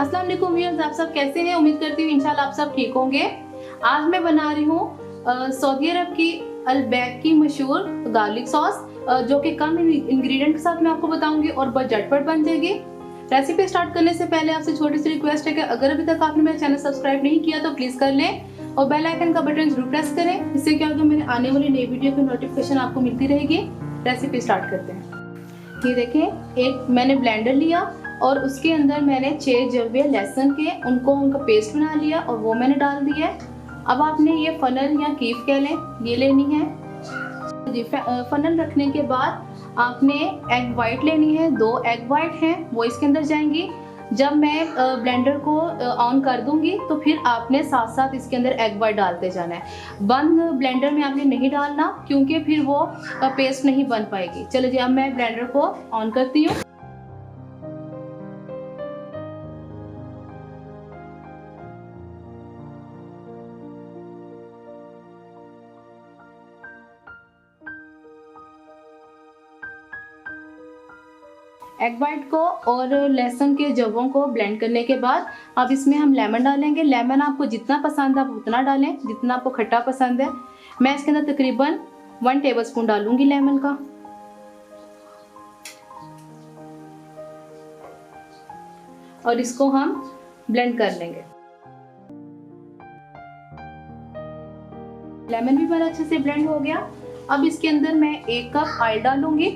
अस्सलाम वालेकुम व्यूअर्स, आप सब कैसे हैं? उम्मीद करती हूँ इंशाल्लाह आप सब ठीक होंगे। आज मैं बना रही हूँ सऊदी अरब की अल-बैक की मशहूर गार्लिक सॉस, जो कि कम इंग्रेडिएंट के साथ मैं आपको बताऊंगी और बहुत झटपट बन जाएगी। रेसिपी स्टार्ट करने से पहले आपसे छोटी सी रिक्वेस्ट है कि अगर अभी तक आपने मेरा चैनल सब्सक्राइब नहीं किया तो प्लीज कर लें और बेल आइकन का बटन जरूर प्रेस करें। इससे क्या होगा, मेरे आने वाली नई वीडियो की नोटिफिकेशन आपको मिलती रहेगी। रेसिपी स्टार्ट करते हैं। ये देखें, एक मैंने ब्लेंडर लिया और उसके अंदर मैंने 6 जवे लहसुन के उनका पेस्ट बना लिया और वो मैंने डाल दिया। अब आपने ये फनल या कीफ कह लें, ये लेनी है। फनल रखने के बाद आपने एग वाइट लेनी है। 2 एग वाइट हैं, वो इसके अंदर जाएंगी। जब मैं ब्लेंडर को ऑन कर दूंगी तो फिर आपने साथ साथ इसके अंदर एग वाइट डालते जाना है। बंद ब्लेंडर में आपने नहीं डालना क्योंकि फिर वो पेस्ट नहीं बन पाएगी। चलो जी, अब मैं ब्लेंडर को ऑन करती हूँ। एग वाइट को और लहसुन के जवों को ब्लेंड करने के बाद अब इसमें हम लेमन डालेंगे। लेमन आपको जितना पसंद है आप उतना डालें, जितना आपको खट्टा पसंद है। मैं इसके अंदर तकरीबन 1 टेबलस्पून डालूंगी लेमन का। और इसको हम ब्लेंड कर लेंगे। लेमन भी बड़ा अच्छे से ब्लेंड हो गया। अब इसके अंदर मैं 1 कप ऑयल डालूंगी।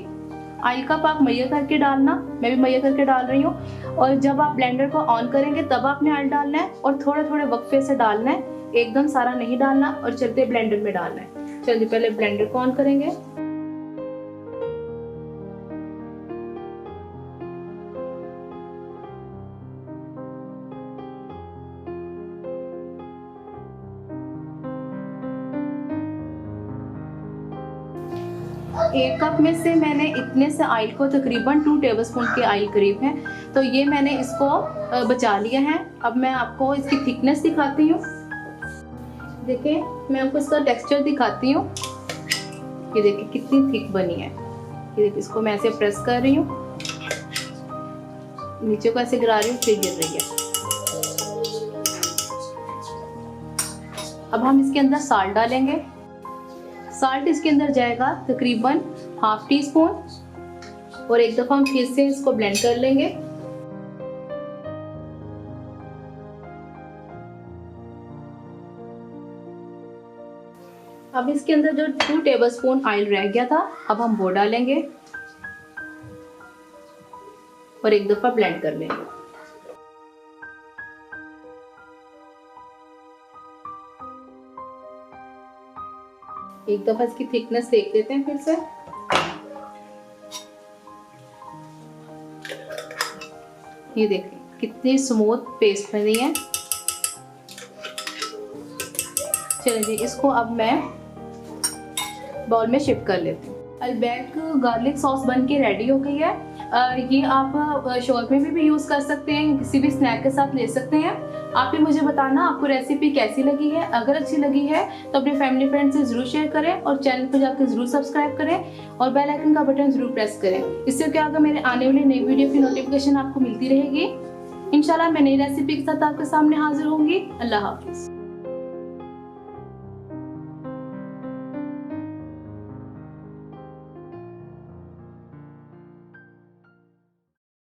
ऑयल कप आप मैया करके डालना, मैं भी मैया करके डाल रही हूँ। और जब आप ब्लेंडर को ऑन करेंगे तब आपने ऑयल डालना है और थोड़े थोड़े वक्फे से डालना है, एकदम सारा नहीं डालना और चलते ब्लेंडर में डालना है। चलिए पहले ब्लेंडर को ऑन करेंगे। एक कप में से मैंने इतने से ऑयल को तकरीबन 2 टेबलस्पून के ऑयल करीब है, तो ये मैंने इसको बचा लिया है। अब मैं आपको इसकी थिकनेस दिखाती हूँ। देखिए, मैं आपको इसका टेक्सचर दिखाती हूँ। ये देखिए कितनी थिक बनी है। ये देखिए, इसको मैं ऐसे प्रेस कर रही हूँ, नीचे को ऐसे गिरा रही हूँ, फिर गिर रही है। अब हम इसके अंदर साल्ट डालेंगे। साल्ट इसके अंदर जाएगा तकरीबन ½ टीस्पून और एक दफा हम फिर से इसको ब्लेंड कर लेंगे। अब इसके अंदर जो 2 टेबलस्पून ऑयल रह गया था, अब हम वो डालेंगे और एक दफा ब्लेंड कर लेंगे। एक दफा इसकी थिकनेस देख लेते हैं फिर से। ये देखिए कितनी स्मूथ पेस्ट बनी है। चलिए जी, इसको अब मैं बाउल में शिफ्ट कर लेती हूँ। अल-बैक गार्लिक सॉस बन के रेडी हो गई है। ये आप शोरमे में भी यूज़ कर सकते हैं, किसी भी स्नैक के साथ ले सकते हैं। आप भी मुझे बताना आपको रेसिपी कैसी लगी है। अगर अच्छी लगी है तो अपने फैमिली फ्रेंड से ज़रूर शेयर करें और चैनल पर जाकर ज़रूर सब्सक्राइब करें और बेल आइकन का बटन ज़रूर प्रेस करें। इससे क्या होगा, मेरे आने वाली नई वीडियो की नोटिफिकेशन आपको मिलती रहेगी। इंशाल्लाह मैं नई रेसिपी के साथ आपके सामने हाजिर होंगी। अल्लाह हाफिज़।